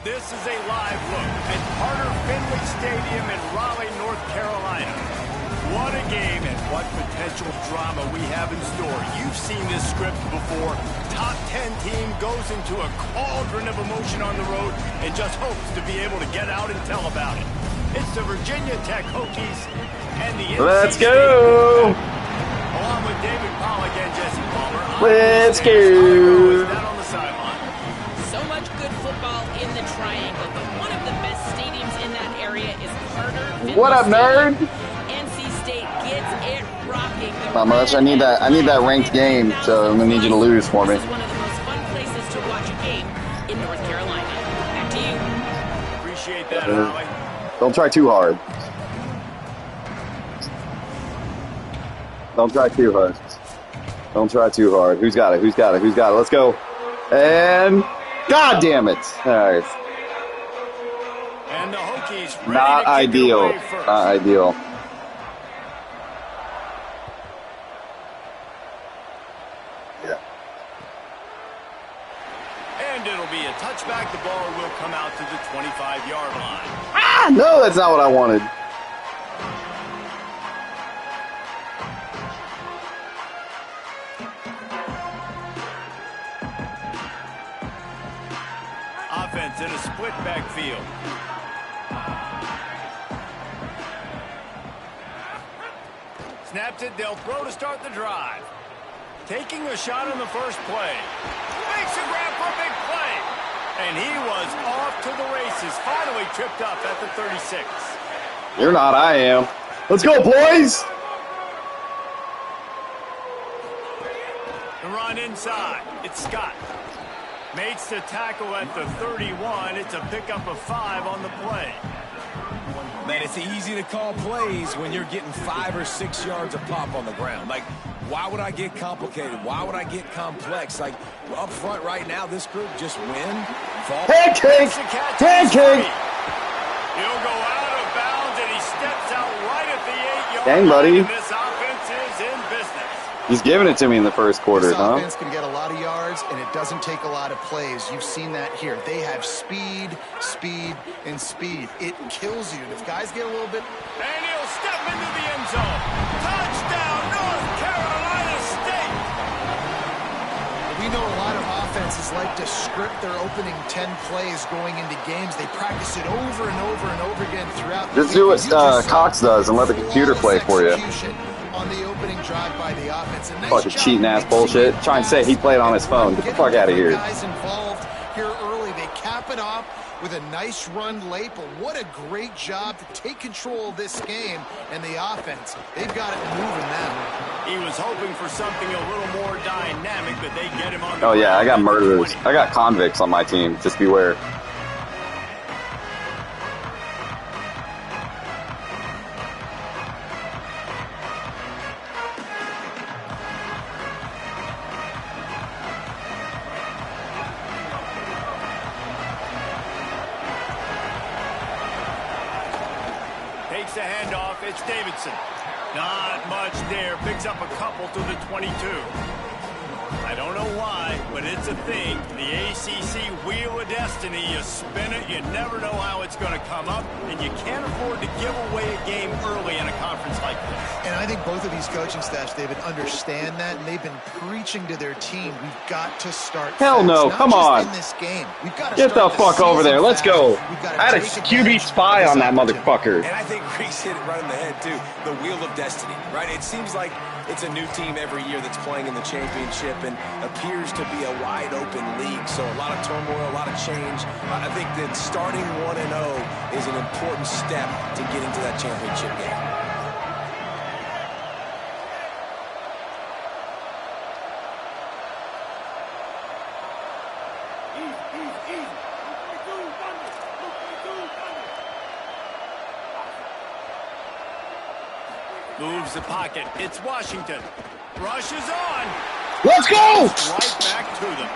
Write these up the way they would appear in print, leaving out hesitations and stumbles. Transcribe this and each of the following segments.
This is a live look at Carter Finley Stadium in Raleigh, North Carolina. What a game and what potential drama we have in store. You've seen this script before. Top 10 team goes into a cauldron of emotion on the road and just hopes to be able to get out and tell about it. It's the Virginia Tech Hokies and the Let's go! Along with David Pollack and Jesse Palmer. Let's go! On the sideline. So much good football in the Triangle, but one of the best stadiums in that area is Carter Finley What up, nerd? NC State gets it rocking. Not much. I need that ranked game, so I'm gonna need you to lose for me. This is one of the most fun places to watch a game in North Carolina. Back to you. Appreciate that, Holly. Don't try too hard. Don't try too hard. Don't try too hard. Who's got it? Who's got it? Who's got it? Let's go. And God damn it! All right. And the Hokies ready Not to ideal. kick it away first. Not ideal. Yeah. And it'll be a touchback. The ball will come out to the 25-yard line. Ah, no, that's not what I wanted. Offense in a split backfield. Snaps it, they'll throw to start the drive. Taking a shot on the first play. Makes a grab for a big play. And he was off to the races. Finally tripped up at the 36. You're not, I am. Let's go, boys! The run inside. It's Scott. Makes the tackle at the 31. It's a pickup of 5 on the play. Man, it's easy to call plays when you're getting 5 or 6 yards of pop on the ground. Like, why would I get complicated? Why would I get complex? Like, up front right now, this group just win. Pancake! Pancake! He'll go out of bounds, and he steps out right at the 8-yard Dang, buddy. line. This offense is in business. He's giving it to me in the first quarter, This huh? offense can get a lot of yards, and it doesn't take a lot of plays. You've seen that here. They have speed, speed, and speed. It kills you. And if guys get a little bit... And he'll step into the end zone. Touchdown, North Carolina State. We know a lot of offenses like to script their opening 10 plays going into games. They practice it over and over and over again throughout the Just do what game. You just Cox does and let the computer play for you. execution on the opening drive by the offense. A nice Fucking job cheating ass bullshit. Try and say he played on his phone. Get the fuck out of here. Guys involved here early. They cap it off with a nice run late, but what a great job to take control of this game and the offense. They've got it moving now. He was hoping for something a little more dynamic, but they get him on the Oh yeah, I got ground. murderers. I got convicts on my team. Just beware. Takes the handoff. It's Davidson. Not much there. Picks up a couple to the 22. I don't know why, but it's a thing. The ACC Wheel of Destiny. You spin it, you never know how it's going to come up, and you can't afford to give away a game early in a conference like this. And I think both of these coaching staffs, David, understand that, and they've been preaching to their team, we've got to start Hell fast, no, not come just on. in this game. We've got to Get the start fuck over season there. Let's fast. go. We've got to I had a take QB advantage spy of on this that opportunity. motherfucker. And I think Reese hit it right in the head, too. The wheel of destiny, right? It seems like it's a new team every year that's playing in the championship and appears to be a wide-open league. So a lot of turmoil, a lot of change. I think that starting 1-0 is an important step to getting to that championship game. Moves the pocket. It's Washington. Rushes on. Let's go! Right back to them.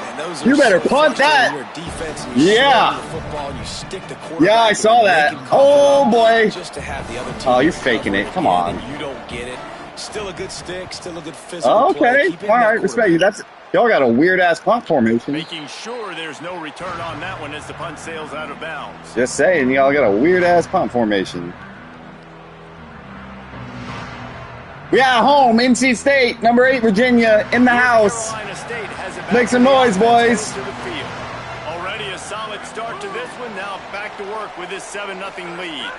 And those You are better so punt that. frustrating. Your defense, and you Yeah. slow the football, and you stick the quarterback Yeah, I saw and that. make him Oh, confident boy. Just to have the other team Oh, you're faking it. Come on. and you don't get it. Still a good stick, still a good physical play. Okay. Keep hitting All that right. Respect you. quarterback. Y'all got a weird-ass punt formation. Making sure there's no return on that one as the punt sails out of bounds. Just saying, y'all got a weird-ass punt formation. We at home, NC State, number 8, Virginia, in the house. Carolina State has it back Make some to the noise, offense boys. to the field. Already a solid start to this one. Now back to work with this 7-0 lead.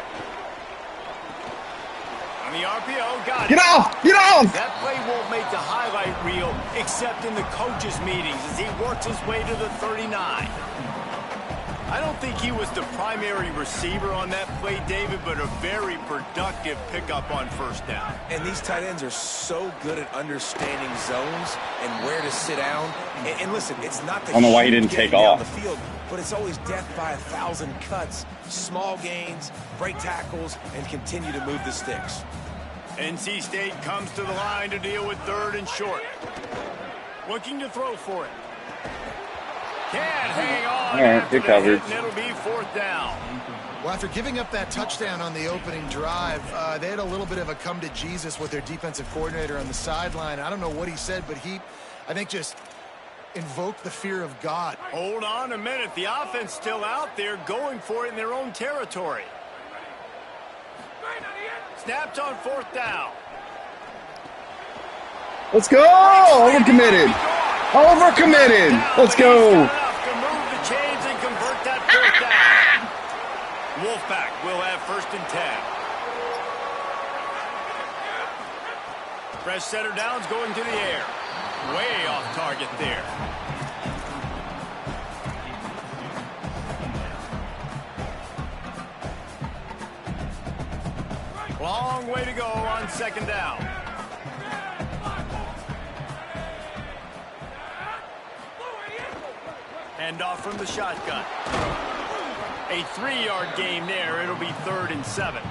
On the RPO, got it. Get off! Get off! That play won't make the highlight reel except in the coaches' meetings as he works his way to the 39. I don't think he was the primary receiver on that play, David, but a very productive pickup on first down. And these tight ends are so good at understanding zones and where to sit down. And listen, it's not the I don't know why he huge didn't take getting down off. the field, but it's always death by 1,000 cuts, small gains, break tackles, and continue to move the sticks. NC State comes to the line to deal with 3rd and short. Looking to throw for it. Can't hang on. All right, good coverage. And it'll be 4th down. Well, after giving up that touchdown on the opening drive, they had a little bit of a come to Jesus with their defensive coordinator on the sideline. I don't know what he said, but I think, just invoked the fear of God. Hold on a minute. The offense still out there going for it in their own territory. Snapped on 4th down. Let's go! Overcommitted. Overcommitted. Let's go. Enough to move the chains and convert that 4th down. Wolfpack will have 1st and 10. Fresh setter downs going to the air. Way off target there. Long way to go on 2nd down. Hand off from the shotgun. A 3-yard gain there. It'll be 3rd and 7.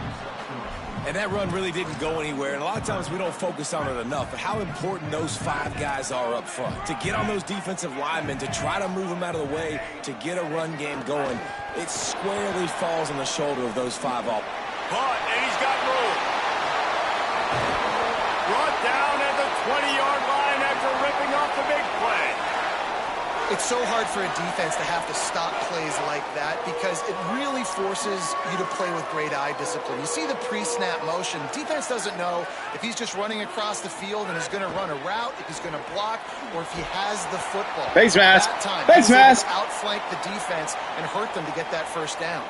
And that run really didn't go anywhere. And a lot of times we don't focus on it enough. But how important those 5 guys are up front. To get on those defensive linemen, to try to move them out of the way, to get a run game going, it squarely falls on the shoulder of those 5 up. Punt, and he's got room. Brought down at the 20-yard line after ripping off the big play. It's so hard for a defense to have to stop plays like that because it really forces you to play with great eye discipline. You see the pre-snap motion. Defense doesn't know if he's just running across the field and he's going to run a route, if he's going to block, or if he has the football. Face mask. Face He's able mask. to outflank the defense and hurt them to get that 1st down.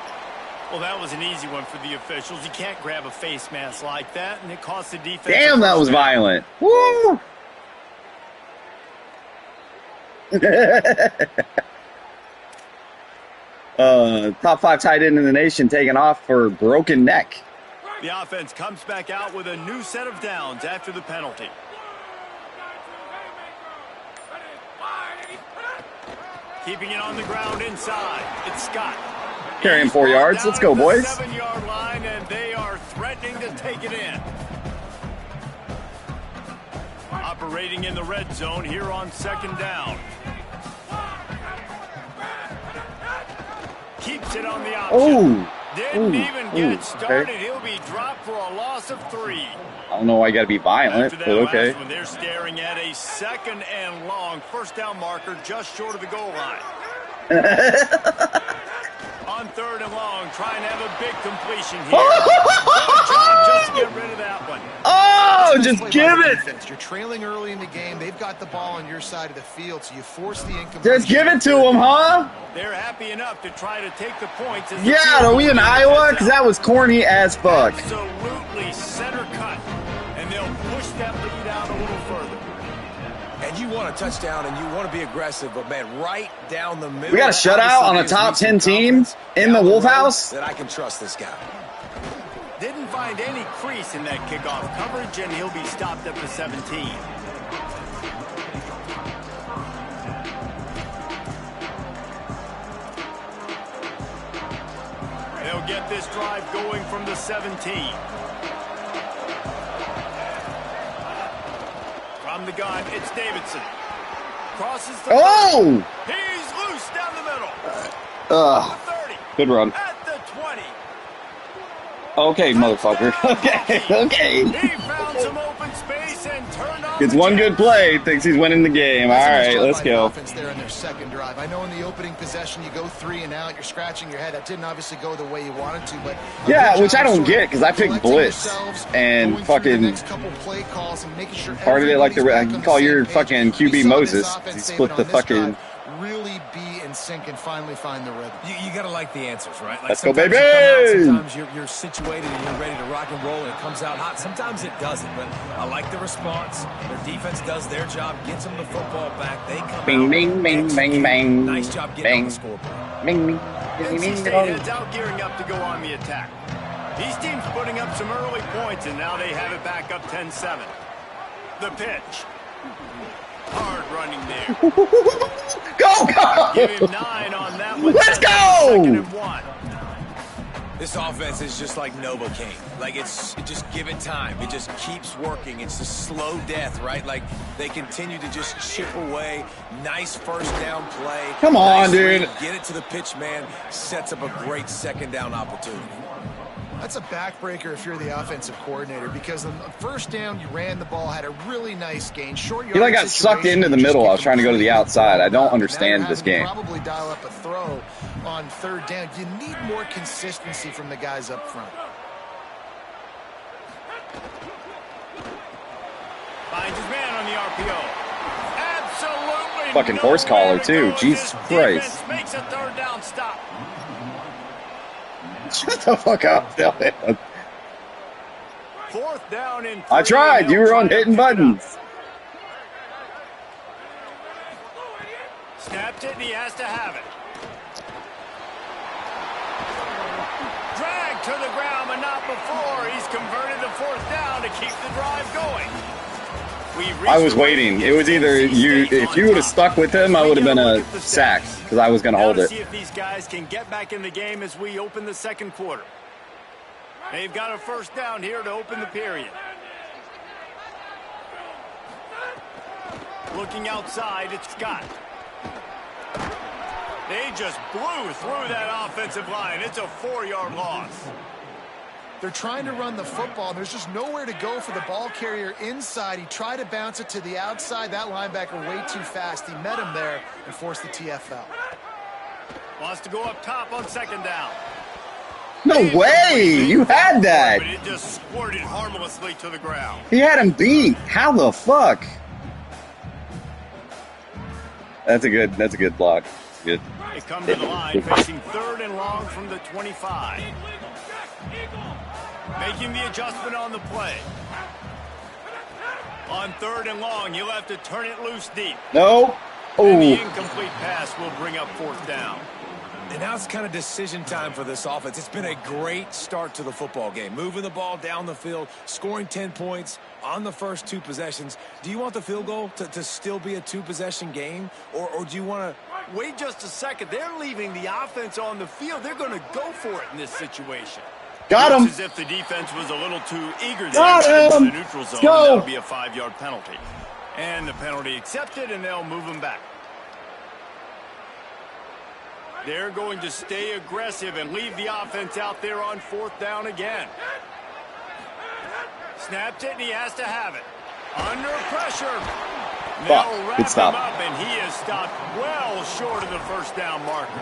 Well, that was an easy one for the officials. You can't grab a face mask like that, and it cost the defense. Damn, that was violent. Woo! Top 5 tight end in the nation taking off for broken neck. The offense comes back out with a new set of downs after the penalty. Keeping it on the ground inside. It's Scott. Carrying 4 yards. Let's go, boys. 7-yard line, and they are threatening to take it in. Operating in the red zone here on 2nd down. Keeps it on the option. Oh. Didn't even get it started. Okay. He'll be dropped for a loss of 3. I don't know why you got to be violent, After but that okay. last one, they're staring at a 2nd and long 1st down marker just short of the goal line. On 3rd and long, trying to have a big completion here. Good job just to get rid of that one. Oh, just give it. Defense. You're trailing early in the game. They've got the ball on your side of the field, so you force the incompletion. Just give it to him, huh? They're happy enough to try to take the points. As Yeah, are we in Iowa? Because that was corny as fuck. Absolutely center cut. And they'll push that lead out a little further. And you want a touchdown and you want to be aggressive, but man, right down the middle. We got a shutout on a top 10 team in the Wolf House. That I can trust this guy. Didn't find any crease in that kickoff coverage, and he'll be stopped at the 17. They'll get this drive going from the 17. From the gun, it's Davidson. Crosses the 30. He's loose down the middle. The 30. Good run. At the 20. Okay, motherfucker. Okay, okay. He found some open space and turned on Gets the one good jets. play, thinks he's winning the game. All right, let's go. Offense there in their second drive. I know in the opening possession you go 3 and out. You're scratching your head. That didn't obviously go the way you wanted to, but Yeah, which I don't get because I picked blitz and fucking parted it like you call your fucking QB Moses. He split the fucking. Really be in sync and finally find the rhythm. You got to like the answers, right? Like Let's go, sometimes baby! you come out, sometimes you're situated and you're ready to rock and roll and it comes out hot. Sometimes it doesn't, but I like the response. Their defense does their job, gets them the football back. They come Bing, out, bing, bing, execute. bing, bing. Nice job getting on Bing. the scoreboard. Bing, bing, NC bing, State bing. heads out gearing up to go on the attack. These teams putting up some early points, and now they have it back up 10-7. The pitch. Hard running there. Go! Give him 9 on that one. Let's go! 2nd and 1. This offense is just like Novocaine. Like, it just give it time. It just keeps working. It's a slow death, right? Like, they continue to just chip away. Nice first down play. Come on, nice dude. read. Get it to the pitch, man. Sets up a great second down opportunity. That's a backbreaker if you're the offensive coordinator because on the first down you ran the ball, had a really nice gain. Short He like got sucked into the middle. I was trying to go to the outside. I don't understand this game. Probably dial up a throw on 3rd down. You need more consistency from the guys up front. Finds his man on the RPO. Absolutely. Fucking horse collar, nowhere to too. go. Jesus This Christ. defense makes a 3rd down stop. Shut the fuck up, Dylan. 4th down and 3. I tried. You were on hitting buttons. Snapped it and he has to have it. Dragged to the ground, but not before. He's converted the 4th down to keep the drive going. I was waiting. It was either you. If you would have stuck with him, I would have been a sack because I was going to hold it. See if these guys can get back in the game as we open the 2nd quarter. They've got a 1st down here to open the period. Looking outside, it's Scott. They just blew through that offensive line. It's a 4-yard loss. They're trying to run the football. There's just nowhere to go for the ball carrier inside. He tried to bounce it to the outside. That linebacker way too fast. He met him there and forced the TFL. Wants to go up top on 2nd down. No way! You had that. But it just squirted harmlessly to the ground. He had him beat. How the fuck? That's a good block. That's good. They come to the line facing 3rd and long from the 25. Making the adjustment on the play. On 3rd and long, he'll have to turn it loose deep. No. And the Oh. incomplete pass will bring up 4th down. And now it's kind of decision time for this offense. It's been a great start to the football game. Moving the ball down the field, scoring 10 points on the first 2 possessions. Do you want the field goal to still be a 2-possession game? Or do you want to... Wait just a second. They're leaving the offense on the field. They're going to go for it in this situation. Got him. Looks as if the defense was a little too eager there. Got him. In the neutral zone. Let's go. That'll be a 5-yard penalty. And the penalty accepted, and they'll move him back. They're going to stay aggressive and leave the offense out there on 4th down again. Snapped it, and he has to have it. Under pressure. They'll wrap Good stop. him up, and he is stopped well short of the 1st down marker.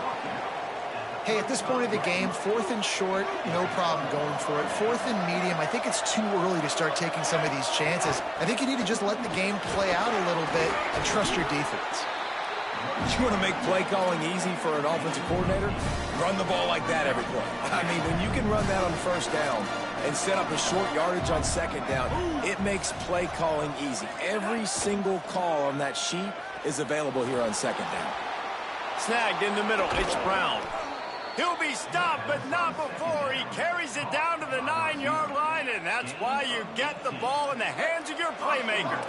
Hey, at this point of the game, 4th and short, no problem going for it. 4th and medium, I think it's too early to start taking some of these chances. I think you need to just let the game play out a little bit and trust your defense. You want to make play calling easy for an offensive coordinator? Run the ball like that every play. I mean, when you can run that on 1st down and set up a short yardage on 2nd down, it makes play calling easy. Every single call on that sheet is available here on 2nd down. Snagged in the middle. It's Brown. He'll be stopped, but not before. He carries it down to the 9-yard line, and that's why you get the ball in the hands of your playmakers.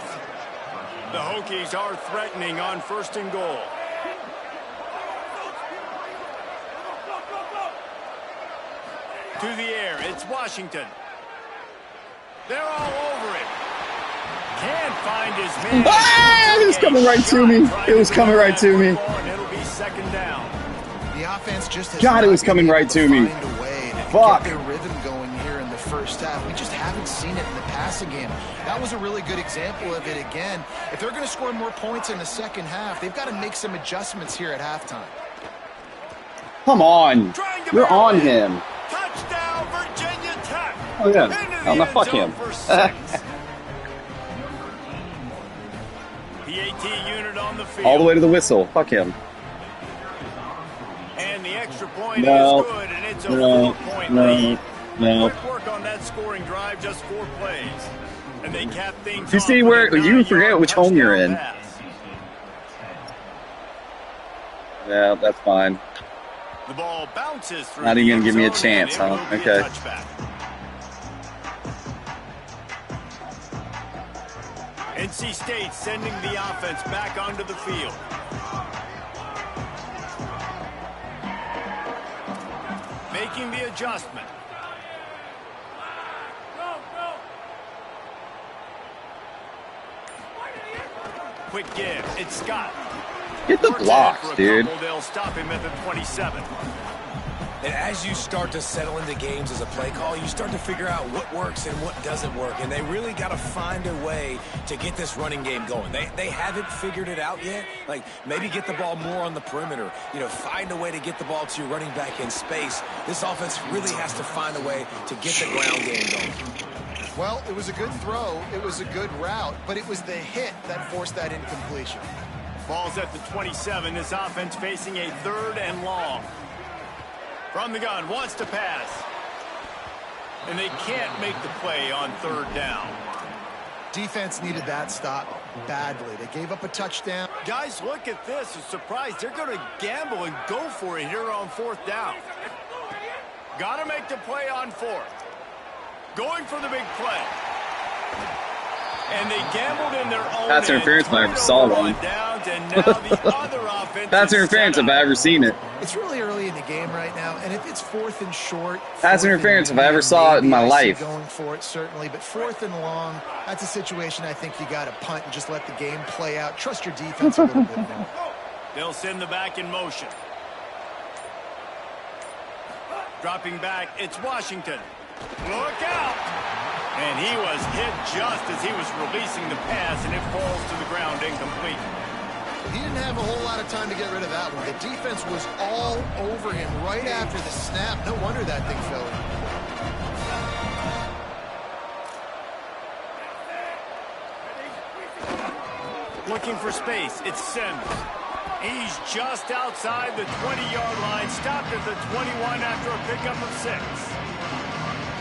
The Hokies are threatening on 1st and goal. To the air, it's Washington. They're all over it. Can't find his man. Ah, it was coming right to me. It was coming right to me. It'll be 2nd down. The offense just has God, it was coming right to me. Fuck. Fuck. Get their rhythm going here in the first half. We just haven't seen it in the passing game. That was a really good example of it again. If they're going to score more points in the second half, they've got to make some adjustments here at halftime. Come on. You're on him. Touchdown, Virginia Tech. Oh, yeah. I'm not fuck him. PAT unit on the field. All the way to the whistle. Fuck him. And the extra point is good, and it's a 4-point lead. Quick work on that scoring drive, just 4 plays. And they cap things. You see where you forget which home you're in. Yeah, that's fine. The ball bounces through. Not even gonna give me a chance, huh? Okay. NC State sending the offense back onto the field. Making the adjustment. Quick give. It's Scott. Get the blocks, dude. They'll stop him at the 27. And as you start to settle into games as a play call, you start to figure out what works and what doesn't work. And they really got to find a way to get this running game going. They haven't figured it out yet. Like, maybe get the ball more on the perimeter. You know, find a way to get the ball to your running back in space. This offense really has to find a way to get the ground game going. Well, it was a good throw. It was a good route. But it was the hit that forced that incompletion. Ball's at the 27. This offense facing a 3rd and long. From the gun, wants to pass. And they can't make the play on 3rd down. Defense needed that stop badly. They gave up a touchdown. Guys, look at this. I'm surprised. They're going to gamble and go for it here on 4th down. Got to make the play on 4th. Going for the big play. And they gambled in their own. Pass interference if I ever saw one. Pass interference if I ever seen it. It's really early in the game right now, and if it's 4th and short, pass interference if I ever saw it in my life. Going for it certainly, but 4th and long, that's a situation I think you got to punt and just let the game play out. Trust your defense a little bit more. They'll send the back in motion. Dropping back, it's Washington. Look out! And he was hit just as he was releasing the pass, and it falls to the ground incomplete. He didn't have a whole lot of time to get rid of that one. The defense was all over him right after the snap. No wonder that thing fell in. Looking for space. It's Sims. He's just outside the 20-yard line. Stopped at the 21 after a pickup of 6.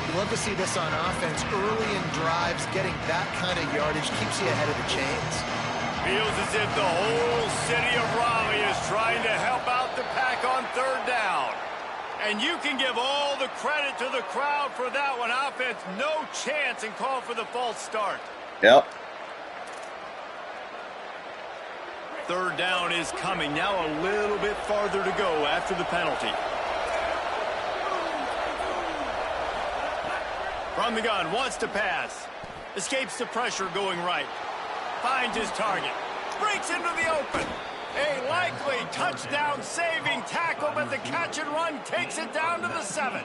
You love to see this on offense. Early in drives, getting that kind of yardage keeps you ahead of the chains. Feels as if the whole city of Raleigh is trying to help out the Pack on 3rd down. And you can give all the credit to the crowd for that one. Offense, no chance, and call for the false start. Yep. 3rd down is coming. Now a little bit farther to go after the penalty. From the gun, wants to pass. Escapes the pressure going right. Finds his target. Breaks into the open. A likely touchdown-saving tackle, but the catch and run takes it down to the 7.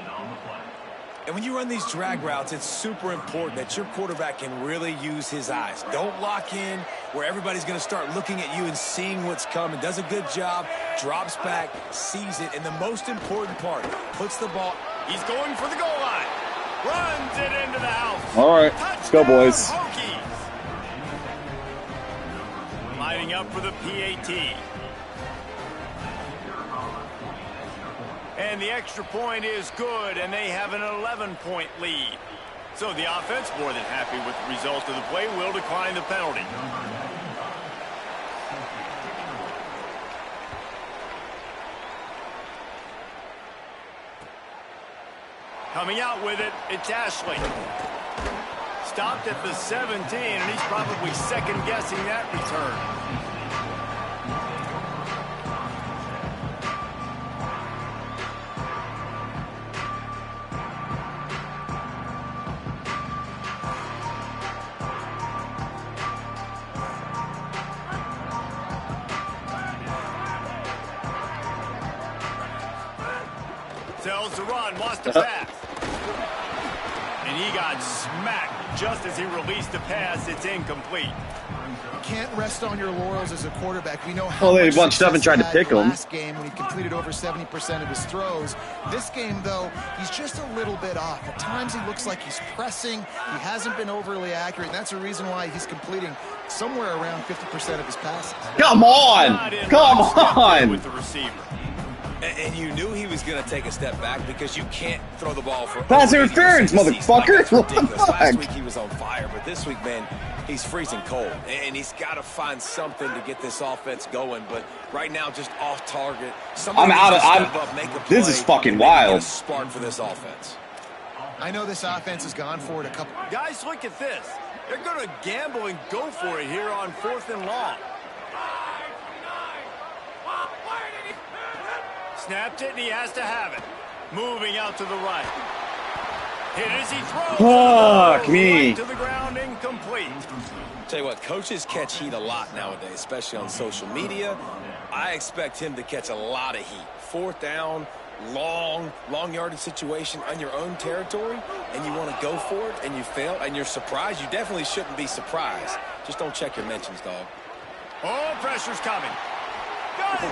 And when you run these drag routes, it's super important that your quarterback can really use his eyes. Don't lock in where everybody's going to start looking at you and seeing what's coming. Does a good job, drops back, sees it, and the most important part, puts the ball. He's going for the goal line. Runs it into the house. All right, let's go, boys. Hokies. Lining up for the PAT. And the extra point is good, and they have an 11-point lead. So the offense, more than happy with the result of the play, will decline the penalty. Coming out with it, it's Ashley. Stopped at the 17, and he's probably second-guessing that return. Tells the run, wants to pass. And he got smacked just as he released the pass. It's incomplete. Can't rest on your laurels as a quarterback. We know how they much bunched up and tried to pick him. Last game when he completed over 70% of his throws. This game, though, he's just a little bit off. At times he looks like he's pressing. He hasn't been overly accurate, and that's a reason why he's completing somewhere around 50% of his passes. Come on! Come on! With the receiver. And you knew he was going to take a step back because you can't throw the ball for pass interference, motherfucker! Last week he was on fire, but this week, man, he's freezing cold. And he's got to find something to get this offense going. But right now, just off target. I'm out of. This is fucking wild. Spark for this offense. I know this offense has gone for it a couple. Guys, look at this. They're going to gamble and go for it here on 4th and long. Snapped it, and he has to have it. Moving out to the right. Hit as he throws. Fuck me. Right to the ground, incomplete. Tell you what, coaches catch heat a lot nowadays, especially on social media. I expect him to catch a lot of heat. 4th down, long yardage situation on your own territory, and you want to go for it, and you fail, and you're surprised. You definitely shouldn't be surprised. Just don't check your mentions, dog. Oh, pressure's coming.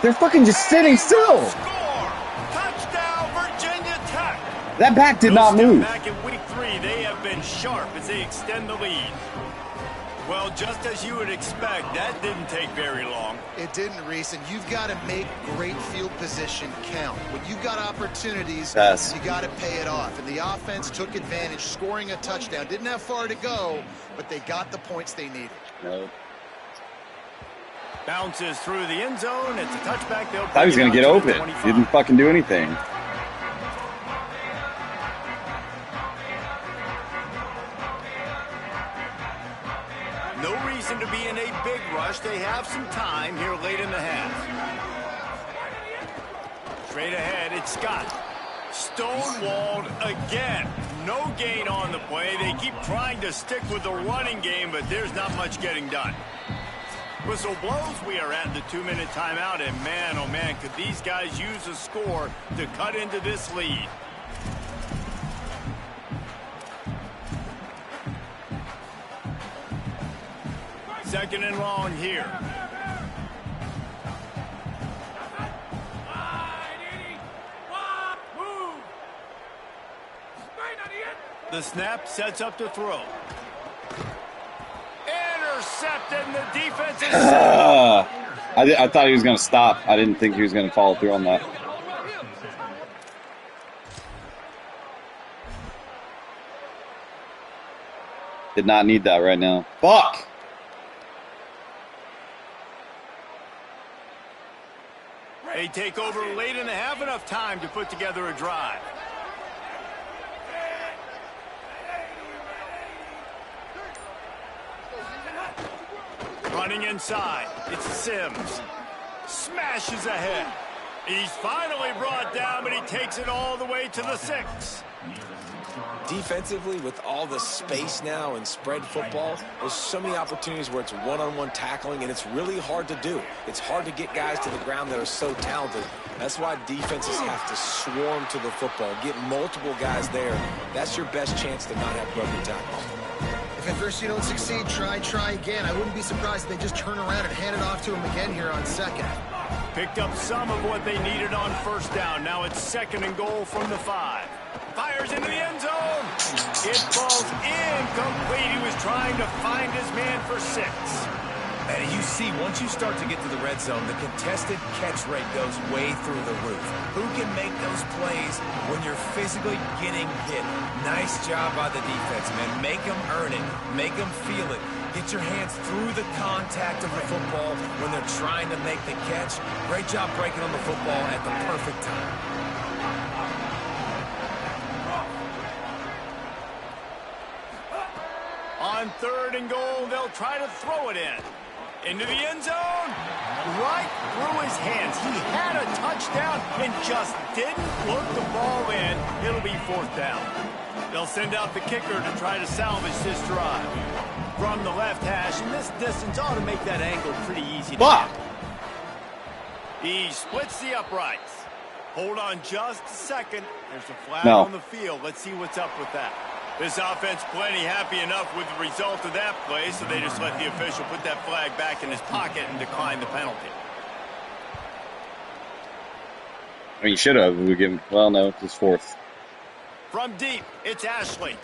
They're fucking just sitting still. Score! Touchdown, Virginia Tech. That back did not move. Back in week 3, they have been sharp as they extend the lead. Well, just as you would expect, that didn't take very long. It didn't, Reese, and you've got to make great field position count. When you've got opportunities, yes, you got to pay it off. And the offense took advantage, scoring a touchdown. Didn't have far to go, but they got the points they needed. No. Bounces through the end zone. It's a touchback. They'll thought he was going to get open. Didn't fucking do anything. No reason to be in a big rush. They have some time here late in the half. Straight ahead, it's Scott. Stonewalled again. No gain on the play. They keep trying to stick with the running game, but there's not much getting done. Whistle blows. We are at the 2-minute timeout, and man, oh man, could these guys use a score to cut into this lead. Second and long here. The snap sets up to throw. Intercepted, and the defense is I thought he was going to stop. I didn't think he was going to follow through on that. Did not need that right now. Fuck! They take over late and have enough time to put together a drive. Running inside, it's Sims. Smashes ahead. He's finally brought down, but he takes it all the way to the 6. Defensively, with all the space now and spread football, there's so many opportunities where it's one-on-one tackling, and it's really hard to do. It's hard to get guys to the ground that are so talented. That's why defenses have to swarm to the football, get multiple guys there. That's your best chance to not have broken tackles. If at first you don't succeed, try again. I wouldn't be surprised if they just turn around and hand it off to him again here on 2nd. Picked up some of what they needed on 1st down. Now it's 2nd and goal from the 5. Fires into the end zone. It falls incomplete. He was trying to find his man for 6. And you see, once you start to get to the red zone, the contested catch rate goes way through the roof. Who can make those plays when you're physically getting hit? Nice job by the defense, man. Make them earn it. Make them feel it. Get your hands through the contact of the football when they're trying to make the catch. Great job breaking on the football at the perfect time. On 3rd and goal, they'll try to throw it in. Into the end zone. Right through his hands. He had a touchdown and just didn't look the ball in. It'll be 4th down. They'll send out the kicker to try to salvage this drive. From the left hash, and this distance ought to make that angle pretty easy to hit. He splits the uprights. Hold on just a second. There's a flag on the field. Let's see what's up with that. This offense plenty happy enough with the result of that play, so they just let the official put that flag back in his pocket and decline the penalty. I mean, you should have. We give. Well, no, it's 4th. From deep, it's Ashley.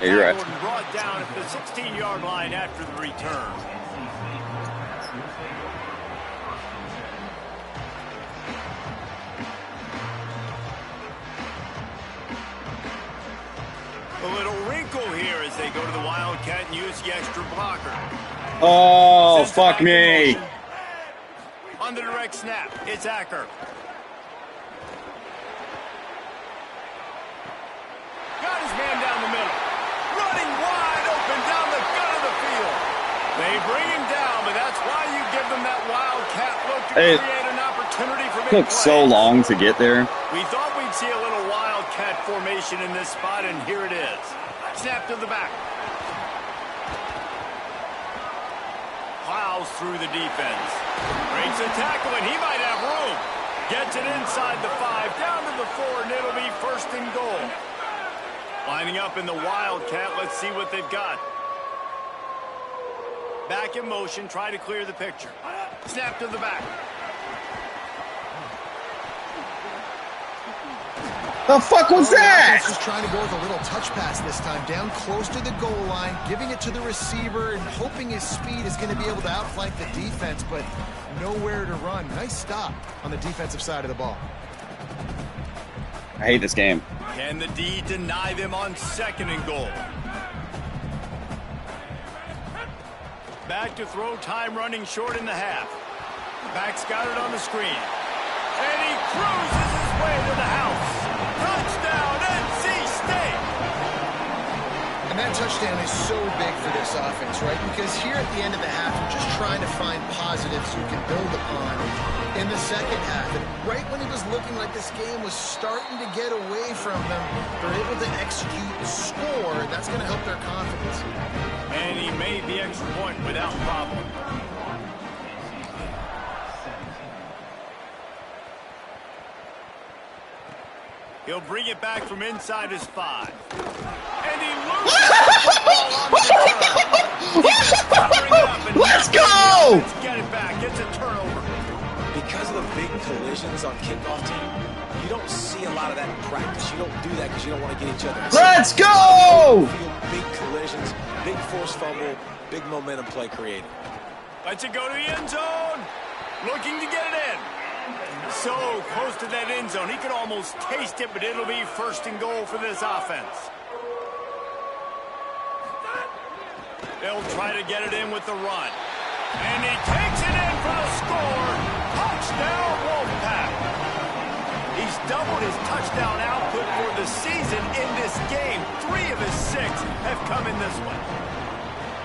Yeah, you're right. Gordon brought down at the 16-yard line after the return. A little wrinkle here as they go to the Wildcat and use the extra blocker. Oh, fuck me. On the direct snap, it's Acker. Got his man down the middle. Running wide open down the gut of the field. They bring him down, but that's why you give them that Wildcat look to create an opportunity for big plays. It took so long to get there. We thought we'd see a little Wildcat formation in this spot, and here it is. Snap to the back. Plows through the defense. Breaks a tackle, and he might have room. Gets it inside the 5, down to the 4, and it'll be 1st and goal. Lining up in the Wildcat, let's see what they've got. Back in motion, try to clear the picture. Snap to the back. The fuck was that? Just trying to go with a little touch pass this time, down close to the goal line, giving it to the receiver and hoping his speed is going to be able to outflank the defense, but nowhere to run. Nice stop on the defensive side of the ball. I hate this game. Can the D deny them on 2nd and goal? Back to throw, time running short in the half. Back's got it on the screen. And he cruises his way to the house. Touchdown, NC State! And that touchdown is so big for this offense, right? Because here at the end of the half, you're just trying to find positives you can build upon in the second half. And right when it was looking like this game was starting to get away from them, they're able to execute and score. That's going to help their confidence. And he made the extra point without problem. He'll bring it back from inside his 5. And he loses the football on the return. Let's go! Let's get it back. It's a turnover. Because of the big collisions on kickoff team, you don't see a lot of that in practice. You don't do that because you don't want to get each other. Let's go! Big collisions, big forced fumble, big momentum play created. Lets it go to the end zone. Looking to get it in. So close to that end zone. He could almost taste it, but it'll be 1st and goal for this offense. They'll try to get it in with the run. And he takes it in for the score. Touchdown, Wolfpack. He's doubled his touchdown output for the season in this game. 3 of his 6 have come in this one.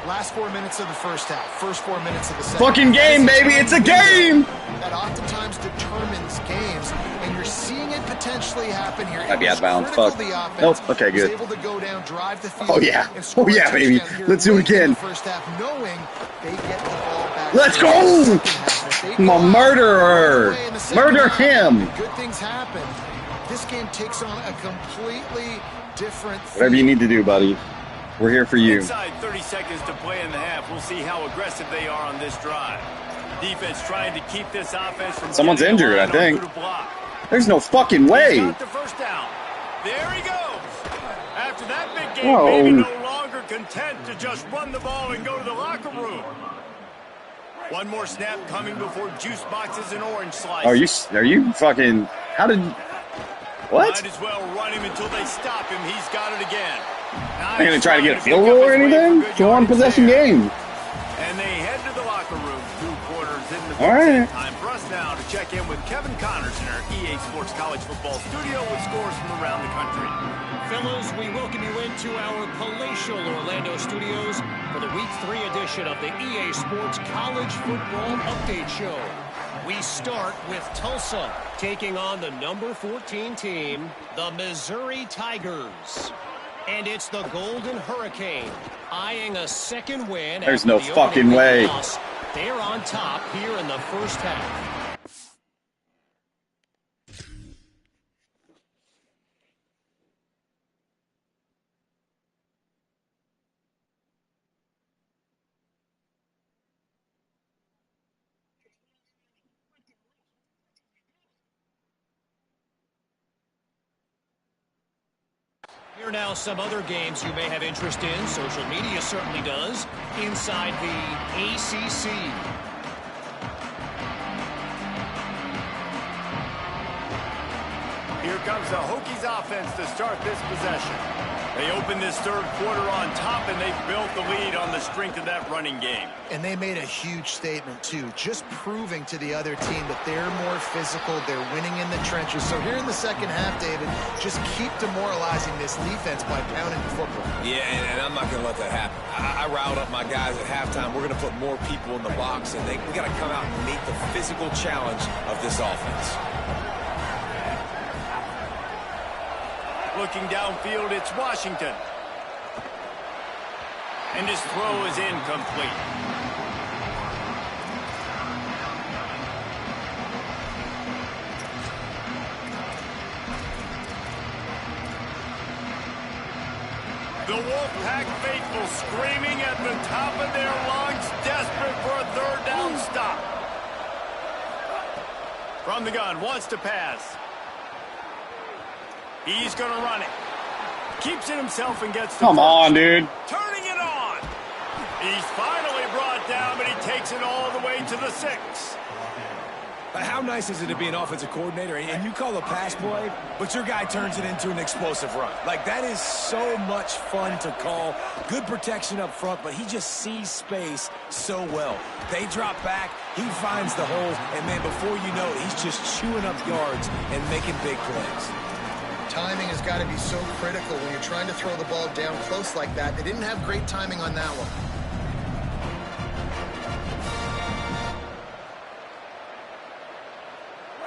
Last 4 minutes of the first half, first 4 minutes of the second. Fucking game, baby. It's a game. That oftentimes determines games, and you're seeing it potentially happen here. Might be out of bounds. Fuck. Nope. Okay, good. Able to go down, drive the field. Oh yeah. Oh yeah, baby. Let's do it again. First half, knowing they get the ball back. Let's go. I'm a murderer. Murder him. Good things happen. This game takes on a completely different. Whatever you need to do, buddy. We're here for you. Inside 30 seconds to play in the half. We'll see how aggressive they are on this drive. Defense trying to keep this offense from. Someone's injured, I think. There's no fucking way. Got the first down. There he goes. After that big game, maybe no longer content to just run the ball and go to the locker room. One more snap coming before juice boxes and orange slices. Are you fucking? How did? What? Might as well run him until they stop him. He's got it again. Not gonna try to get a field goal or anything. It's a 1-possession game. And they head to the locker room. 2 quarters in the all right. Time for us now to check in with Kevin Connors in our EA Sports College Football studio with scores from around the country. Fellows, we welcome you into our palatial Orlando studios for the Week 3 edition of the EA Sports College Football Update Show. We start with Tulsa taking on the number 14 team, the Missouri Tigers. And it's the Golden Hurricane eyeing a second win. There's no fucking way. They're on top here in the first half. Here now some other games you may have interest in. Social media certainly does. Inside the ACC. Here comes the Hokies offense to start this possession. They open this third quarter on top, and they've built the lead on the strength of that running game. And they made a huge statement, too, just proving to the other team that they're more physical, they're winning in the trenches. So here in the second half, David, just keep demoralizing this defense by pounding the football. Yeah, and I'm not going to let that happen. I riled up my guys at halftime. We're going to put more people in the box, and we got to come out and meet the physical challenge of this offense. Looking downfield, it's Washington. And his throw is incomplete. The Wolfpack faithful screaming at the top of their lungs, desperate for a third down stop. From the gun, wants to pass. He's going to run it. Keeps it himself and gets the Come on, dude. Turning it on. He's finally brought down, but he takes it all the way to the 6. How nice is it to be an offensive coordinator and you call a pass play, but your guy turns it into an explosive run? Like, that is so much fun to call. Good protection up front, but he just sees space so well. They drop back, he finds the holes, and, man, before you know it, he's just chewing up yards and making big plays. Timing has got to be so critical when you're trying to throw the ball down close like that. They didn't have great timing on that one.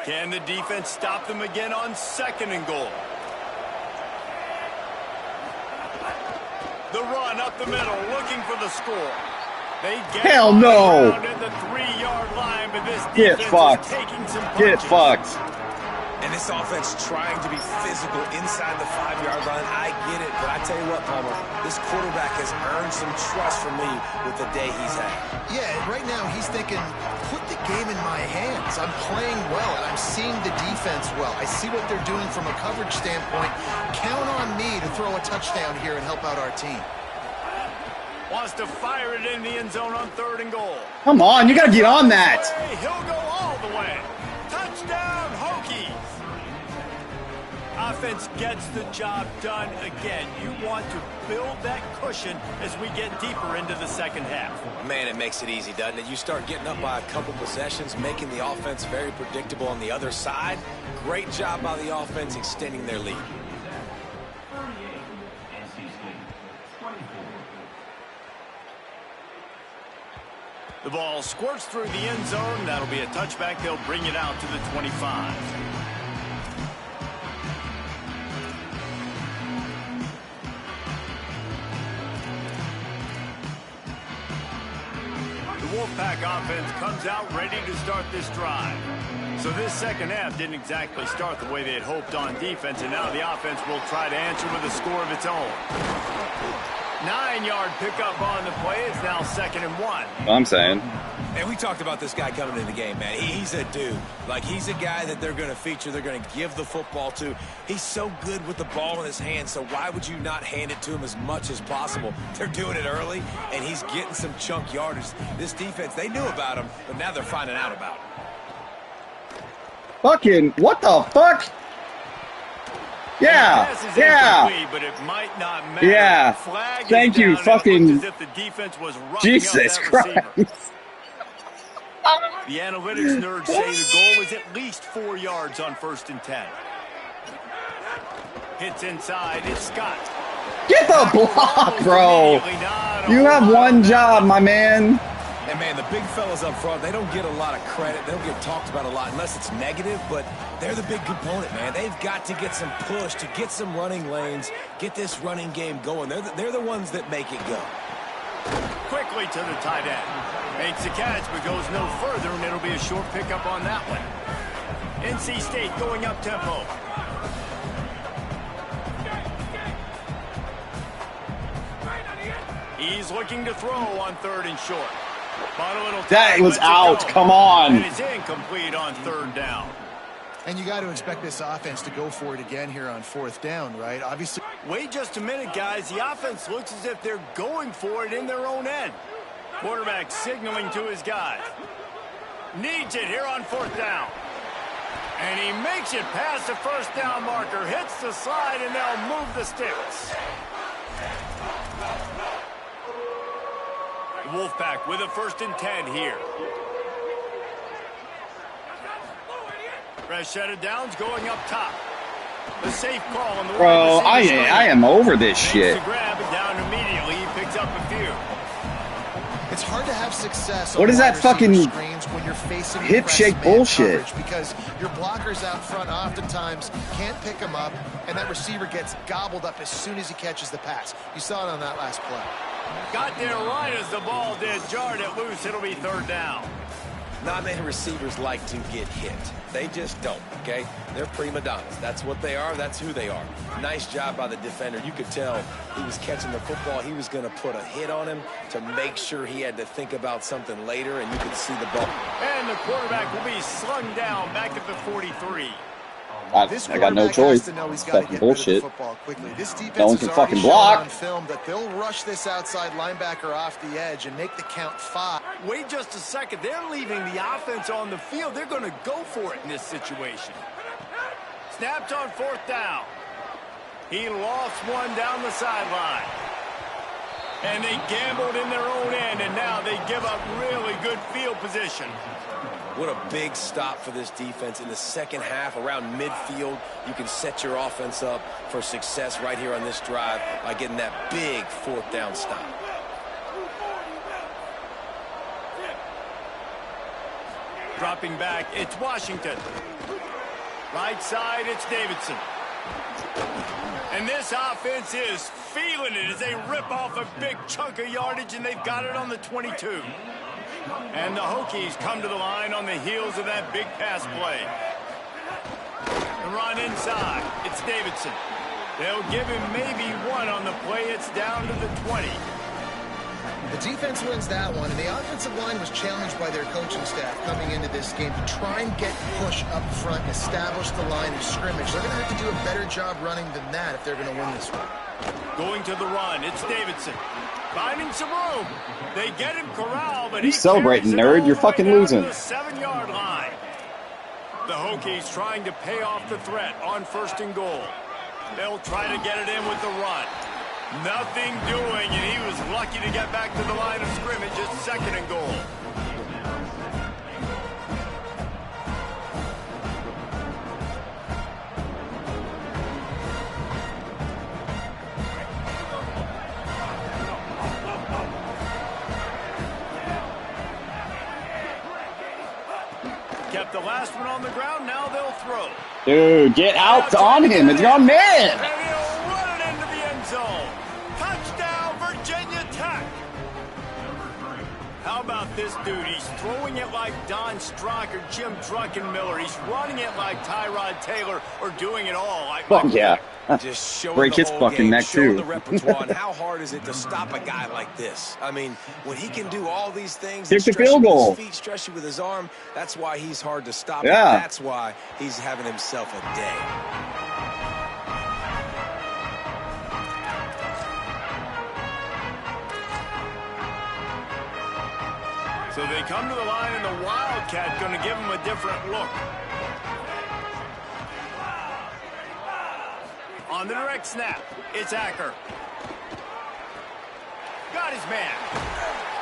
Can the defense stop them again on 2nd and goal? The run up the middle, looking for the score. They get Hell no! At the 3-yard line, but this Get defense fucked. is taking some punches. Get fucked. And this offense trying to be physical inside the 5-yard line. I get it, but I tell you what, Palmer, this quarterback has earned some trust from me with the day he's had. Yeah, right now he's thinking, put the game in my hands. I'm playing well, and I'm seeing the defense well. I see what they're doing from a coverage standpoint. Count on me to throw a touchdown here and help out our team. Wants to fire it in the end zone on 3rd and goal. Come on, you gotta get on that. He'll go all the way. Touchdown, Hokies. Offense gets the job done again. You want to build that cushion as we get deeper into the second half. Man, it makes it easy, doesn't it? You start getting up by a couple possessions, making the offense very predictable on the other side. Great job by the offense extending their lead. The ball squirts through the end zone. That'll be a touchback. They'll bring it out to the 25. The Wolfpack offense comes out ready to start this drive. So this second half didn't exactly start the way they had hoped on defense, and now the offense will try to answer with a score of its own. 9-yard pickup on the play. It's now 2nd and 1. I'm saying. And we talked about this guy coming in the game, man. He's a dude. Like, he's a guy that they're going to feature, they're going to give the football to. He's so good with the ball in his hands, so why would you not hand it to him as much as possible? They're doing it early, and he's getting some chunk yardage. This defense, they knew about him, but now they're finding out about him. Fucking, what the fuck? Yeah, yeah. But it might not matter. Yeah. Flag Thank you, fucking. fucking. As if the defense was Jesus Christ. The analytics nerds say the goal is at least 4 yards on 1st and 10. Hits inside. It's Scott. Get the block, bro. You have one job, my man. And, man, the big fellas up front, they don't get a lot of credit. They don't get talked about a lot unless it's negative, but they're the big component, man. They've got to get some push, to get some running lanes, get this running game going. They're the ones that make it go. Quickly to the tight end. Makes the catch, but goes no further, and it'll be a short pickup on that one. NC State going up tempo. He's looking to throw on 3rd and short. That was out. Come on. And it's incomplete on 3rd down. And you got to expect this offense to go for it again here on 4th down, right? Obviously. Wait just a minute, guys. The offense looks as if they're going for it in their own end. Quarterback signaling to his guys. Needs it here on 4th down. And he makes it past the 1st down marker. Hits the slide, and they'll move the sticks. Wolfpack with a 1st and 10 here. Fresh set of downs going up top. The safe call on the Bro, I am over this shit. To grab it down immediately. He picks up a few. It's hard to have success. What is that fucking screens when you're facing hip shake bullshit? Because your blockers out front oftentimes can't pick them up, and that receiver gets gobbled up as soon as he catches the pass. You saw it on that last play. Got there right as the ball did. Jarred it loose. It'll be 3rd down. Not many receivers like to get hit. They just don't, okay? They're prima donnas. That's what they are. That's who they are. Nice job by the defender. You could tell he was catching the football. He was going to put a hit on him to make sure he had to think about something later, and you could see the ball. And the quarterback will be slung down back at the 43. I got no choice. Fucking bullshit. No one can fucking block. On film that they'll rush this outside linebacker off the edge and make the count 5. Wait just a second. They're leaving the offense on the field. They're going to go for it in this situation. Snapped on 4th down. He lost one down the sideline. And they gambled in their own end, and now they give up really good field position. What a big stop for this defense in the second half. Around midfield, you can set your offense up for success right here on this drive by getting that big 4th down stop. Dropping back, it's Washington. Right side, it's Davidson. And this offense is feeling it as they rip off a big chunk of yardage, and they've got it on the 22. And the Hokies come to the line on the heels of that big pass play. The run inside. It's Davidson. They'll give him maybe one on the play. It's down to the 20. The defense wins that one, and the offensive line was challenged by their coaching staff coming into this game to try and get push up front and establish the line of scrimmage. They're going to have to do a better job running than that if they're going to win this one. Going to the run. It's Davidson. Finding some room. They get him corralled, but he's celebrating, nerd. You're fucking losing. The 7-yard line. The Hokies trying to pay off the threat on 1st and goal. They'll try to get it in with the run. Nothing doing, and he was lucky to get back to the line of scrimmage at 2nd and goal. Kept the last one on the ground, now they'll throw. Dude, get out on him. It's gone man. And he'll run it into the end zone. Touchdown, Virginia Tech. How about this dude? He's throwing it like Don Strock or Jim Druckenmiller. He's running it like Tyrod Taylor, or doing it all like... Fuck yeah. Just showing break his fucking neck too. The repertoire and how hard is it to stop a guy like this? I mean, when he can do all these things, kick the field goal, with his feet, stretch it with his arm, that's why he's hard to stop. Yeah. And that's why he's having himself a day. So they come to the line, and the Wildcat going to give him a different look. On the direct snap, it's Acker. Got his man.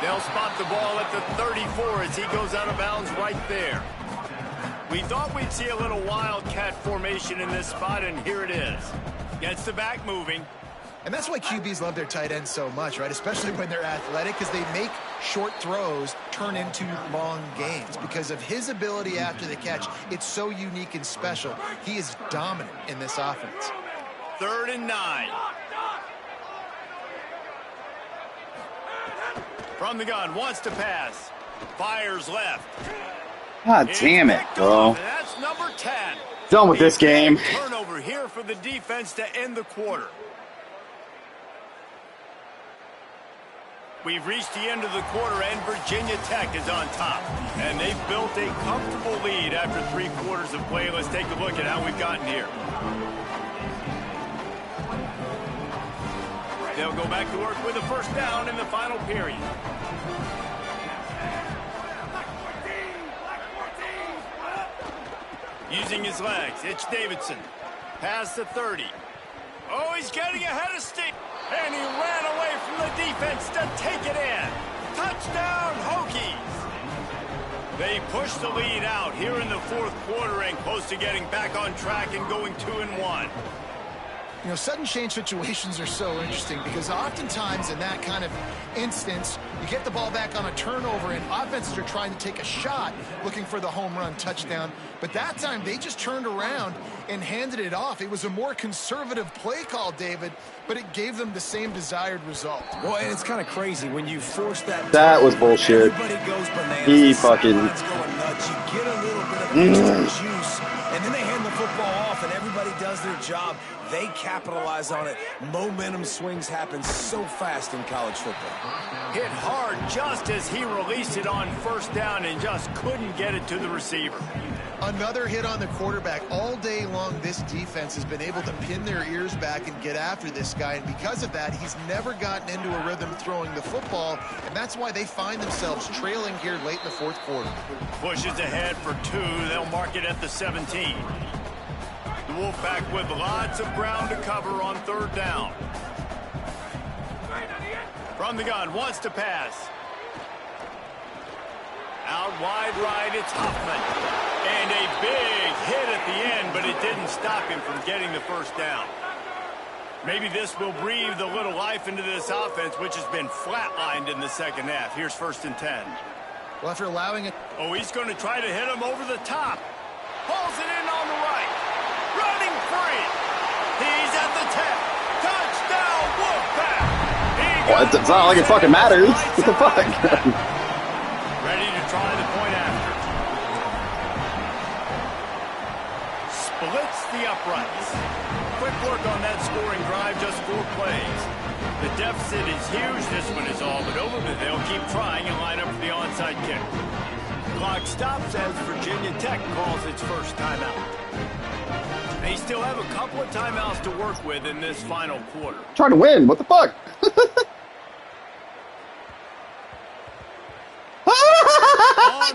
They'll spot the ball at the 34 as he goes out of bounds right there. We thought we'd see a little Wildcat formation in this spot, and here it is. Gets the back moving. And that's why QBs love their tight ends so much, right? Especially when they're athletic, because they make short throws turn into long gains. Because of his ability after the catch, it's so unique and special. He is dominant in this offense. 3rd and 9. From the gun, wants to pass. Fires left. God damn it, bro. That's number 10. Done with this game. Turnover here for the defense to end the quarter. We've reached the end of the quarter, and Virginia Tech is on top. And they've built a comfortable lead after 3 quarters of play. Let's take a look at how we've gotten here. They'll go back to work with a first down in the final period. Using his legs, it's Davidson. Past the 30. Oh, he's getting ahead of Steve. And he ran away from the defense to take it in. Touchdown, Hokies. They push the lead out here in the 4th quarter and close to getting back on track and going 2-1. You know, sudden change situations are so interesting because oftentimes in that kind of instance, you get the ball back on a turnover and offenses are trying to take a shot looking for the home run touchdown. But that time they just turned around and handed it off. It was a more conservative play call, David, but it gave them the same desired result. Well, and it's kind of crazy when you force that. That was bullshit. Everybody goes bananas. He fucking. Going nuts. You get a little bit of extra juice, and then they hand the football off, and everybody does their job. They capitalize on it. Momentum swings happen so fast in college football. Hit hard just as he released it on first down and just couldn't get it to the receiver. Another hit on the quarterback. All day long, this defense has been able to pin their ears back and get after this guy. And because of that, he's never gotten into a rhythm throwing the football. And that's why they find themselves trailing here late in the 4th quarter. Pushes ahead for 2. They'll mark it at the 17. The Wolfpack with lots of ground to cover on 3rd down. From the gun, wants to pass. Out wide right, it's Hoffman. And a big hit at the end, but it didn't stop him from getting the first down. Maybe this will breathe a little life into this offense, which has been flatlined in the 2nd half. Here's 1st and 10. Well, after allowing it... Oh, he's going to try to hit him over the top. Pulls it in on the right. Running free. He's at the 10. Touchdown, Wolfpack. Well, it's not like it fucking matters. What the fuck? Ready to try the point after. Splits the uprights. Quick work on that scoring drive, just 4 plays. The deficit is huge, this one is all, but they'll keep trying and line up for the onside kick. Clock stops as Virginia Tech calls its first timeout. They still have a couple of timeouts to work with in this final quarter. Trying to win. What the fuck?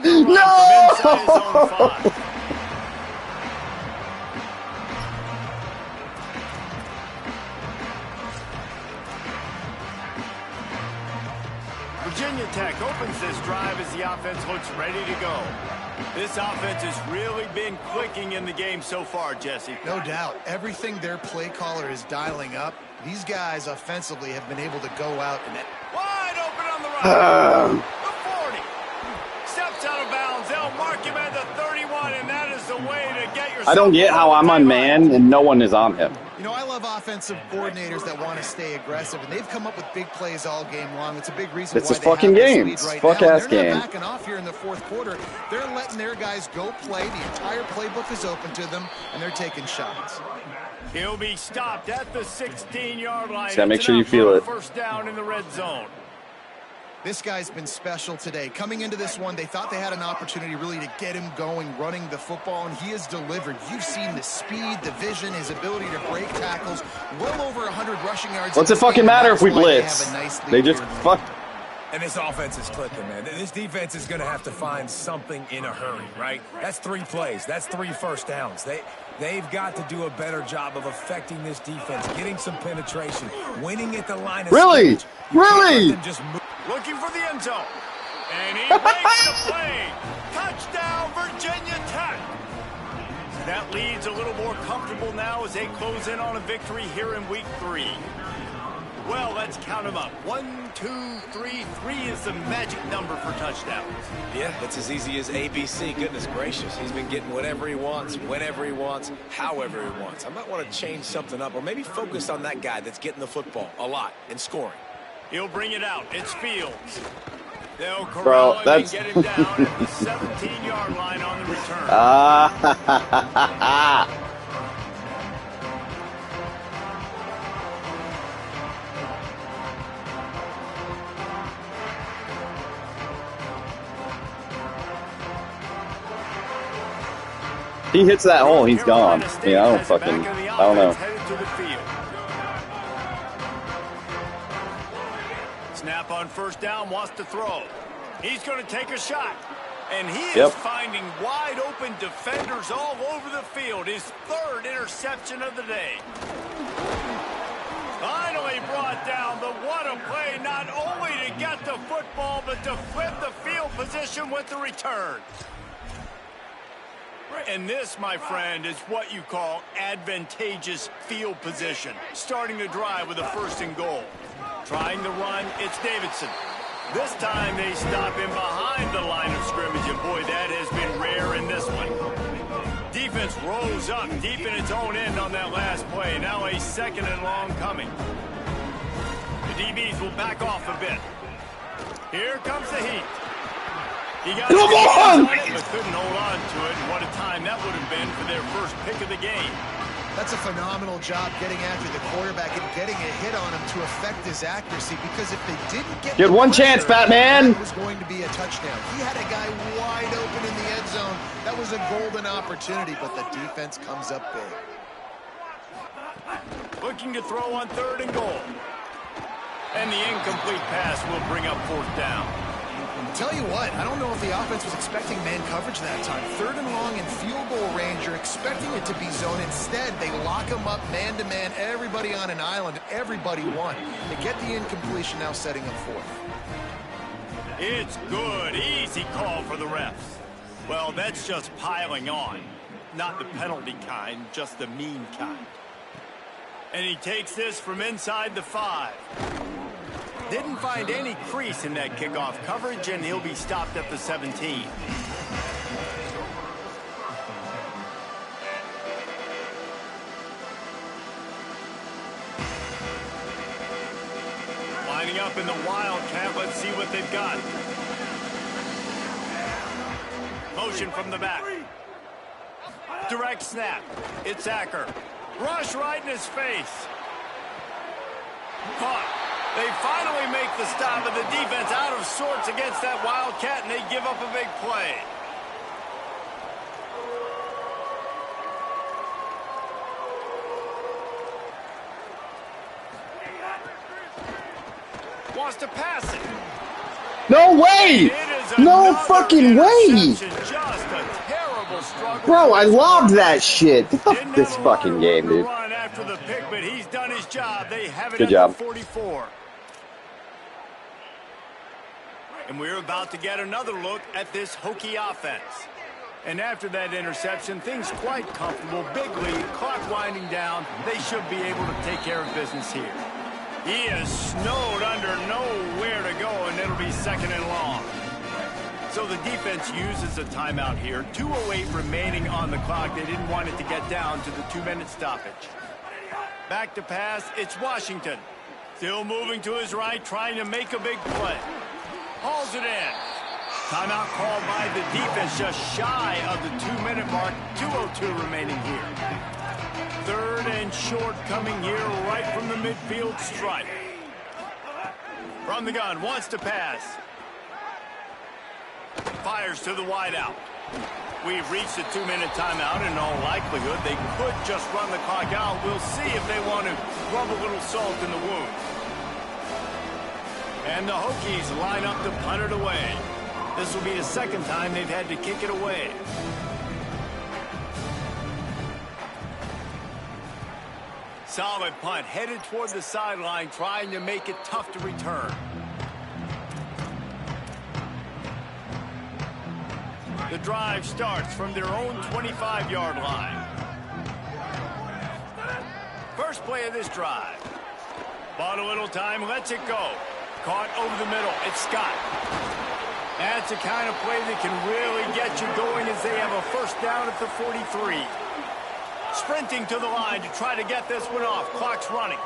No! Virginia Tech opens this drive as the offense looks ready to go. This offense has really been clicking in the game so far, Jesse. No doubt. Everything their play caller is dialing up, these guys offensively have been able to go out and... Wide open on the right. The 40. Steps out of bounds. They'll mark him at the 31, and that is the way to get yourself... I don't get how I'm unmanned and no one is on him. You know, I love offensive coordinators that want to stay aggressive, and they've come up with big plays all game long. It's a big reason it's why a fucking game. It's right fuck-ass game. They're not backing off here in the 4th quarter. They're letting their guys go play. The entire playbook is open to them, and they're taking shots. He'll be stopped at the 16-yard line. Just gotta make sure you feel it. First down in the red zone. This guy's been special today. Coming into this one, they thought they had an opportunity really to get him going, running the football, and he has delivered. You've seen the speed, the vision, his ability to break tackles, well over 100 rushing yards. What's it fucking matter if we blitz? They just fuck. And this offense is clicking, man. This defense is going to have to find something in a hurry, right? That's 3 plays. That's 3 first downs. They've got to do a better job of affecting this defense, getting some penetration, winning at the line of Really? scrimmage. Really? Looking for the end zone. And he breaks the play. Touchdown, Virginia Tech. That lead's a little more comfortable now as they close in on a victory here in week 3. Well, let's count them up. 1, 2, 3. 3 is the magic number for touchdowns. Yeah, it's as easy as ABC. Goodness gracious. He's been getting whatever he wants, whenever he wants, however he wants. I might want to change something up or maybe focus on that guy that's getting the football a lot and scoring. He'll bring it out. It's Fields. They'll corral him and get him down at the 17-yard line on the return. he hits that hole, he's gone. Yeah, I don't know. Snap on first down, wants to throw. He's going to take a shot. And he is finding wide open defenders all over the field. His third interception of the day. Finally brought down, but what a play, not only to get the football, but to flip the field position with the return. And this, my friend, is what you call advantageous field position. Starting the drive with a 1st and goal. Trying the run, it's Davidson. This time they stop him behind the line of scrimmage, and boy, that has been rare in this one. Defense rose up deep in its own end on that last play. Now a 2nd and long coming. The DBs will back off a bit. Here comes the heat. He got on it, but couldn't hold on to it. And what a time that would have been for their first pick of the game. That's a phenomenal job getting after the quarterback and getting a hit on him to affect his accuracy, because if they didn't get you had one chance, Batman. It was going to be a touchdown. He had a guy wide open in the end zone. That was a golden opportunity, but the defense comes up big. Looking to throw on 3rd and goal. And the incomplete pass will bring up 4th down. Tell you what, I don't know if the offense was expecting man coverage that time. 3rd and long in field goal range, you're expecting it to be zone. Instead, they lock them up man-to-man, everybody on an island, everybody won. They get the incompletion, now setting up 4th. It's good, easy call for the refs. Well, that's just piling on. Not the penalty kind, just the mean kind. And he takes this from inside the 5. Didn't find any crease in that kickoff coverage, and he'll be stopped at the 17. Lining up in the Wildcat, let's see what they've got. Motion from the back. Direct snap. It's Acker. Rush right in his face. Caught. They finally make the stop, and the defense out of sorts against that Wildcat, and they give up a big play. Wants to pass it. No way! No fucking way! Just a terrible struggle. Bro, I lobbed that shit. Fuck this fucking game, dude. Run after the pick, but he's done his job. They have it Good at job. 44. And we're about to get another look at this Hokie offense. And after that interception, things quite comfortable. Big lead, clock winding down. They should be able to take care of business here. He is snowed under, nowhere to go, and it'll be 2nd and long. So the defense uses a timeout here. 2:08 remaining on the clock. They didn't want it to get down to the 2-minute stoppage. Back to pass, it's Washington. Still moving to his right, trying to make a big play. Hauls it in. Timeout called by the defense, just shy of the 2-minute mark. 2:02 remaining here. 3rd and short coming here right from the midfield stripe. From the gun, wants to pass. Fires to the wideout. We've reached the 2-minute timeout. In all likelihood, they could just run the clock out. We'll see if they want to rub a little salt in the wound. And the Hokies line up to punt it away. This will be the 2nd time they've had to kick it away. Solid punt, headed toward the sideline, trying to make it tough to return. The drive starts from their own 25-yard line. First play of this drive. Bought a little time, lets it go. Caught over the middle. It's Scott. That's the kind of play that can really get you going as they have a 1st down at the 43. Sprinting to the line to try to get this one off. Clock's running.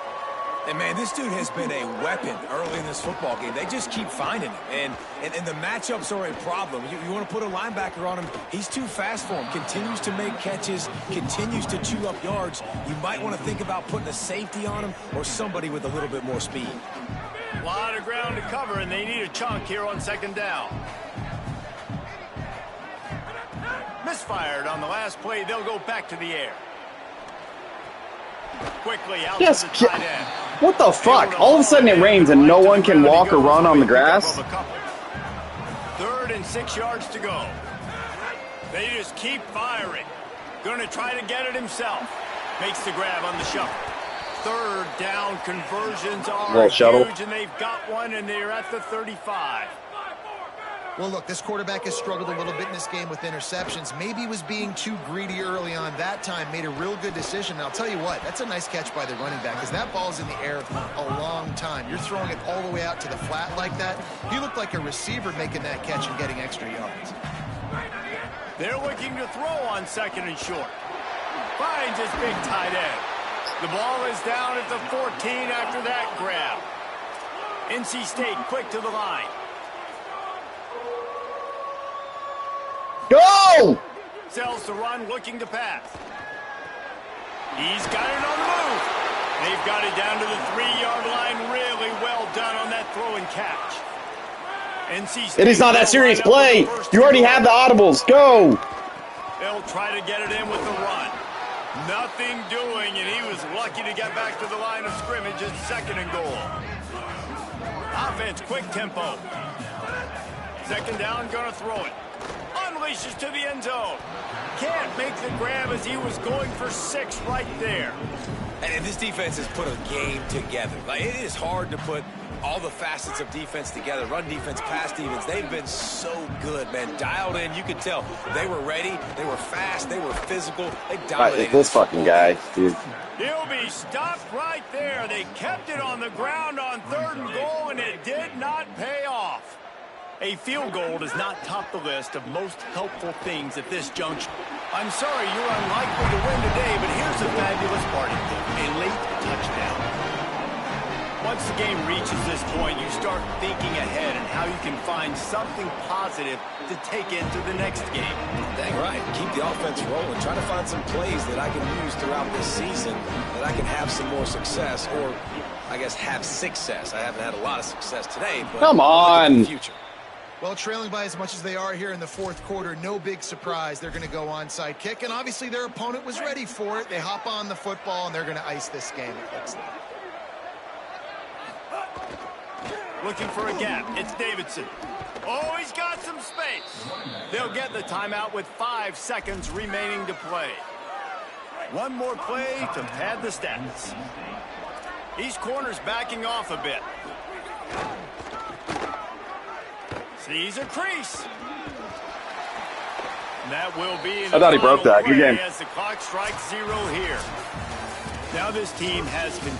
And, man, this dude has been a weapon early in this football game. They just keep finding him. And the matchups are a problem. You want to put a linebacker on him, he's too fast for him. Continues to make catches, continues to chew up yards. You might want to think about putting a safety on him or somebody with a little bit more speed. A lot of ground to cover, and they need a chunk here on 2nd down. fired. On the last play, they'll go back to the air. Quickly out Yes, to the tight end. what the fuck? All of a sudden it rains and no one can walk or run on the grass? 3rd and 6 yards to go. They just keep firing. Going to try to get it himself. Makes the grab on the shuffle. 3rd down conversions are huge, and they've got one, and they're at the 35. Well, look, this quarterback has struggled a little bit in this game with interceptions. Maybe he was being too greedy early on that time, made a real good decision. And I'll tell you what, that's a nice catch by the running back because that ball's in the air a long time. You're throwing it all the way out to the flat like that. He looked like a receiver making that catch and getting extra yards. They're looking to throw on 2nd and short. Finds his big tight end. The ball is down at the 14 after that grab. NC State quick to the line. Go! Sells the run, looking to pass. He's got it on the move. They've got it down to the 3-yard line. Really well done on that throw and catch. NC State, it is not that serious play. You already have the audibles. Go! They'll try to get it in with the run. Nothing doing, and he was lucky to get back to the line of scrimmage at 2nd and goal. Offense, quick tempo. 2nd down, gonna throw it. Unleashes to the end zone. Can't make the grab as he was going for 6 right there. And this defense has put a game together. Like, it is hard to put all the facets of defense together. Run defense, pass defense. They've been so good, man. Dialed in. You could tell they were ready. They were fast. They were physical. They dominated. This fucking guy, dude. He'll be stopped right there. They kept it on the ground on 3rd and goal, and it did not pay off. A field goal does not top the list of most helpful things at this juncture. I'm sorry you're unlikely to win today, but here's the fabulous part of it. A late touchdown. Once the game reaches this point, you start thinking ahead and how you can find something positive to take into the next game. Dang right. Keep the offense rolling. Try to find some plays that I can use throughout this season that I can have some more success, or I guess have success. I haven't had a lot of success today, but come on. Future. Well, trailing by as much as they are here in the 4th quarter, no big surprise. They're going to go onside kick, and obviously their opponent was ready for it. They hop on the football, and they're going to ice this game. It looks like. Looking for a gap. It's Davidson. Oh, he's got some space. They'll get the timeout with 5 seconds remaining to play. One more play to pad the stats. These corners backing off a bit. Sees a crease. And that will be in the I thought he broke that. Good game. as the clock strikes 0 here. Now this team has been